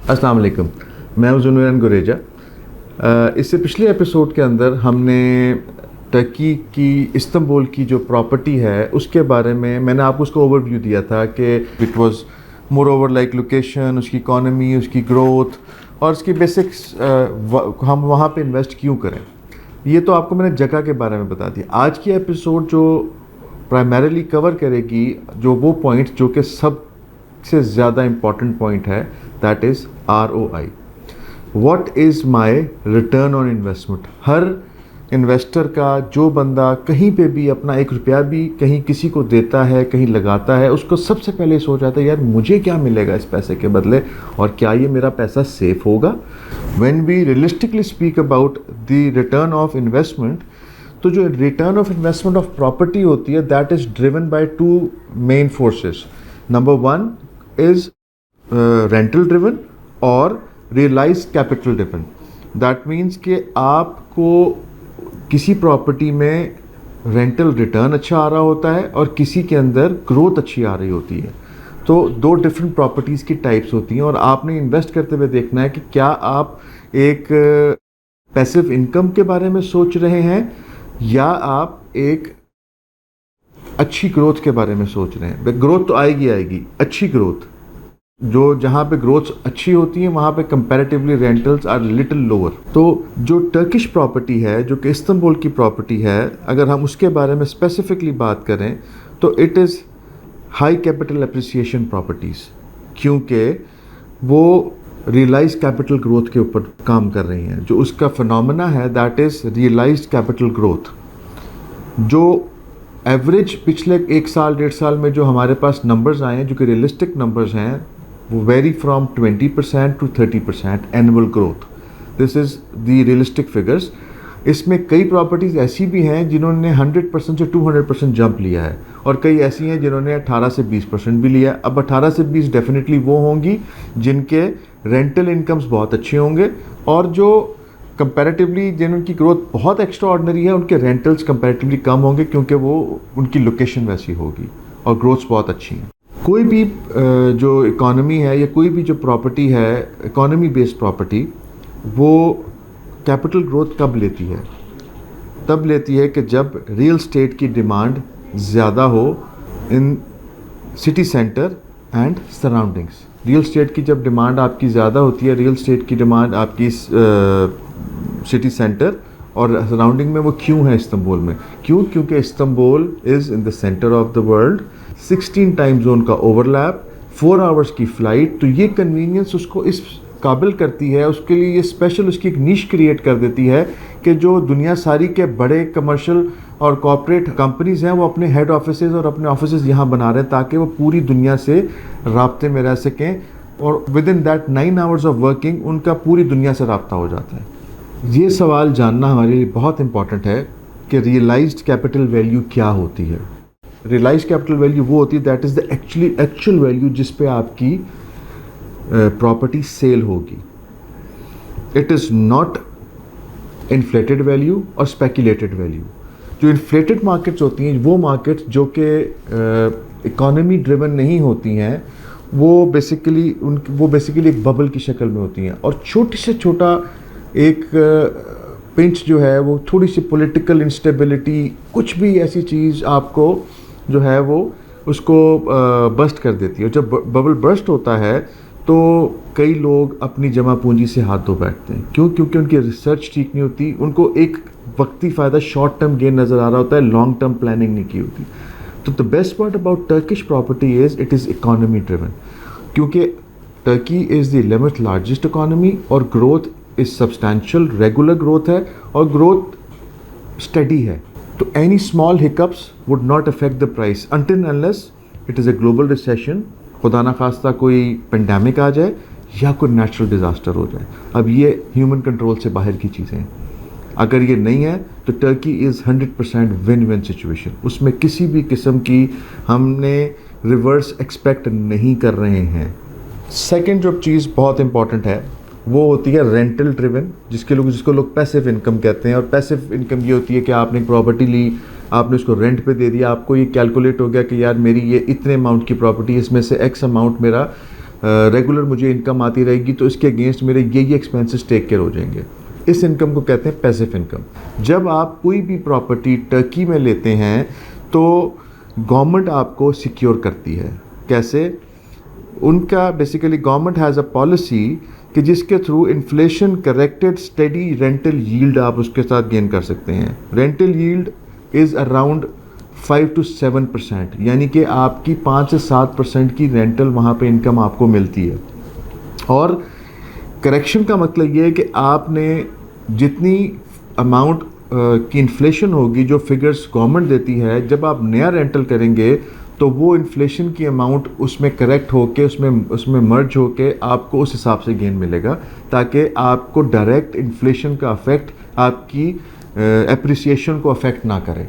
अस्सलाम वालेकुम, मैं हूं ज़ुनैन गुरेजा। इससे पिछले एपिसोड के अंदर हमने टर्की की इस्तांबुल की जो प्रॉपर्टी है उसके बारे में मैंने आपको उसको ओवरव्यू दिया था कि it was more over like location, उसकी इकॉनमी, उसकी ग्रोथ और उसकी बेसिक्स, हम वहाँ पे इन्वेस्ट क्यों करें। ये तो आपको मैंने जगह के बारे में बता दिया। आज की एपिसोड जो प्राइमरीली कवर करेगी जो वो पॉइंट जो कि सबसे ज़्यादा इम्पॉर्टेंट पॉइंट है, that is ROI। What is my return on investment. Her investor का, जो बंदा कहीं पे भी अपना एक रुपया भी कहीं किसी को देता है, कहीं लगाता है, उसको सबसे पहले सोच आता है यार मुझे क्या मिलेगा इस पैसे के बदले और क्या ये मेरा पैसा सेफ होगा। When we realistically speak about the return of investment, तो जो return of investment of property होती है that is driven by two main forces. Number one is rental driven और realized capital driven. That means कि आपको किसी property में rental return अच्छा आ रहा होता है और किसी के अंदर ग्रोथ अच्छी आ रही होती है। तो दो डिफरेंट प्रॉपर्टीज़ की टाइप्स होती हैं और आपने इन्वेस्ट करते हुए देखना है कि क्या आप एक पैसिव इनकम के बारे में सोच रहे हैं या आप एक अच्छी ग्रोथ के बारे में सोच रहे हैं। ग्रोथ तो आएगी, अच्छी ग्रोथ, जो जहाँ पे ग्रोथ अच्छी होती है वहाँ पे comparatively rentals are little lower. तो जो टर्किश प्रॉपर्टी है, जो कि इस्तांबुल की प्रॉपर्टी है, अगर हम उसके बारे में स्पेसिफिकली बात करें तो it is high capital appreciation properties, क्योंकि वो रियलाइज्ड कैपिटल ग्रोथ के ऊपर काम कर रही हैं। जो उसका फिनोमेना है that is realised capital growth. जो एवरेज पिछले 1 साल 1.5 साल में जो हमारे पास नंबर्स आए हैं, जो कि रियलिस्टिक नंबर्स हैं, वो very from 20% to 30% annual growth. This is the realistic figures. इसमें कई प्रॉपर्टीज़ ऐसी भी हैं जिन्होंने 100% से 200% जंप लिया है और कई ऐसी हैं जिन्होंने 18 से 20% भी लिया है। अब 18 से 20 डेफिनेटली वो होंगी जिनके रेंटल इनकम्स बहुत अच्छे होंगे और जो कंपैरेटिवली जिनकी ग्रोथ बहुत एक्स्ट्रा ऑर्डिनरी है उनके रेंटल्स कंपैरेटिवली कम होंगे, क्योंकि वो उनकी लोकेशन वैसी होगी और ग्रोथ्स बहुत अच्छी हैं। कोई भी जो इकॉनमी है या कोई भी जो प्रॉपर्टी है, इकॉनमी बेस्ड प्रॉपर्टी, वो कैपिटल ग्रोथ कब लेती है? तब लेती है कि जब रियल स्टेट की डिमांड ज़्यादा हो इन city centre and surroundings. Real estate की जब डिमांड आपकी ज़्यादा होती है, रियल स्टेट की डिमांड आपकी सिटी सेंटर और सराउंडिंग में, वो क्यों है इस्तांबुल में? क्योंकि Istanbul is in the centre of the world, 16 time zone का ओवरलैप, 4 आवर्स की फ़्लाइट। तो ये कन्वीनियंस उसको इस काबिल करती है, उसके लिए ये स्पेशल उसकी एक नीश क्रिएट कर देती है कि जो दुनिया सारी के बड़े कमर्शियल और कॉर्पोरेट कंपनीज़ हैं वो अपने हेड ऑफिसेज और अपने ऑफिसेज यहाँ बना रहे हैं ताकि वो पूरी दुनिया से राब्ते में रह सकें और with in that 9 hours of working उनका पूरी दुनिया से राब्ता हो जाता है। ये सवाल जानना हमारे लिए बहुत इंपॉर्टेंट है कि रियलाइज्ड कैपिटल वैल्यू क्या होती है। रियलाइज्ड कैपिटल वैल्यू वो होती है that is the actual value जिस पे आपकी प्रॉपर्टी सेल होगी। It is not inflated value और स्पेकुलेटेड वैल्यू। जो इन्फ्लेटेड मार्केट्स होती हैं, वो मार्केट्स जो कि इकोनॉमी ड्रिवन नहीं होती हैं, वो बेसिकली एक बबल की शक्ल में होती हैं और छोटी से छोटा एक पिंच जो है वो थोड़ी सी पॉलिटिकल इंस्टेबिलिटी, कुछ भी ऐसी चीज़ आपको जो है वो उसको बस्ट कर देती है। जब बबल बस्ट होता है तो कई लोग अपनी जमा पूंजी से हाथ धो बैठते हैं। क्योंकि उनकी रिसर्च ठीक नहीं होती, उनको एक वक्ती फ़ायदा, शॉर्ट टर्म गेन नज़र आ रहा होता है, लॉन्ग टर्म प्लानिंग नहीं की होती। तो the best part about Turkish property is it is economy driven, क्योंकि Turkey is the 11th largest economy और growth is substantial, regular growth है और ग्रोथ स्टडी है। तो any small hiccups would not affect the price until unless it is a global recession, खुदा ना खास्ता कोई पेंडेमिक आ जाए या कोई नेचुरल डिज़ास्टर हो जाए। अब ये ह्यूमन कंट्रोल से बाहर की चीज़ें हैं। अगर ये नहीं है तो Turkey is 100% win win situation. उसमें किसी भी किस्म की हमने रिवर्स एक्सपेक्ट नहीं कर रहे हैं। सेकंड जो चीज़ बहुत इंपॉर्टेंट है वो होती है रेंटल ड्रिवन, जिसको लोग पैसिव इनकम कहते हैं। और पैसिव इनकम ये होती है कि आपने एक प्रॉपर्टी ली, आपने उसको रेंट पे दे दिया, आपको ये कैलकुलेट हो गया कि यार मेरी ये इतने अमाउंट की प्रॉपर्टी, इसमें से एक्स अमाउंट मेरा रेगुलर मुझे इनकम आती रहेगी, तो इसके अगेंस्ट मेरे ये एक्सपेंसेस टेक केयर हो जाएंगे। इस इनकम को कहते हैं पैसिव इनकम। जब आप कोई भी प्रॉपर्टी टर्की में लेते हैं तो गवर्नमेंट आपको सिक्योर करती है। कैसे? उनका basically government has a policy कि जिसके through inflation corrected steady rental yield आप उसके साथ गेन कर सकते हैं। Rental yield is around 5 to 7%, यानी कि आपकी 5 से 7% की रेंटल वहाँ पे इनकम आपको मिलती है। और करेक्शन का मतलब ये है कि आपने जितनी अमाउंट की इन्फ्लेशन होगी, जो फिगर्स गवर्नमेंट देती है, जब आप नया रेंटल करेंगे तो वो इन्फ्लेशन की अमाउंट उसमें करेक्ट होके उसमें मर्ज होके आपको उस हिसाब से गेन मिलेगा, ताकि आपको डायरेक्ट इन्फ्लेशन का अफेक्ट आपकी एप्रिसिएशन को अफेक्ट ना करे।